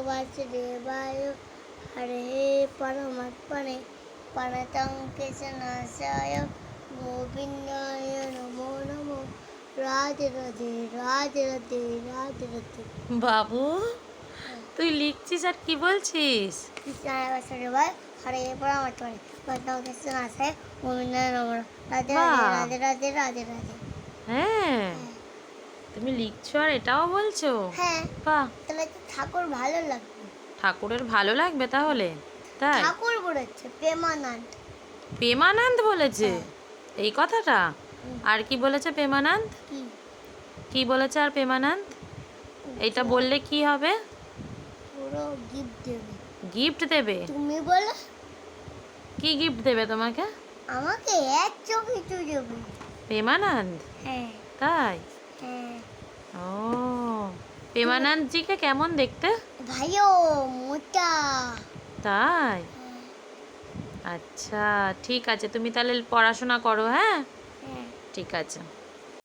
वासुदेवाय हरे परमात्मने प्रणतं कृष्णनाशाय गोविन्दाय नमो नमो राधे राधे राधे राधे राधे राधे। বাবু তুই লিখছিস আর কি বলছিস? कृष्णाय वासुदेवाय हरे परमात्मने प्रणतं कृष्णनाशाय गोविन्दाय नमो राधे राधे বাহ राधे राधे राधे राधे। হ্যাঁ তুমি লিখছো আর এটাও বলছো? হ্যাঁ, বাহ, তাহলে তো ঠাকুর ভালো লাগবে। ঠাকুরের ভালো লাগবে তাহলে, তাই? ঠাকুর বলেছে প্রেমানন্দ। প্রেমানন্দ বলেছে হ্যাঁ। এই কথাটা? হুম। আর কি বলেছে প্রেমানন্দ? কি? কি বলেছে আর প্রেমানন্দ? এইটা বললে কি হবে? পুরো গিফট দেবে। গিফট দেবে? তুমি বলো। কি গিফট দেবে তোমাকে? আমাকে এত কিছু দেবে। প্রেমানন্দ? হ্যাঁ তাই? হ্যাঁ। ও, প্রেমানন্দ জিকে কেমন দেখতে? ভাইও মোটা। তাই? হ্যাঁ আচ্ছা, ঠিক আছে, তুমি তাহলে পড়াশোনা করো, হ্যাঁ? হ্যাঁ। ঠিক আছে।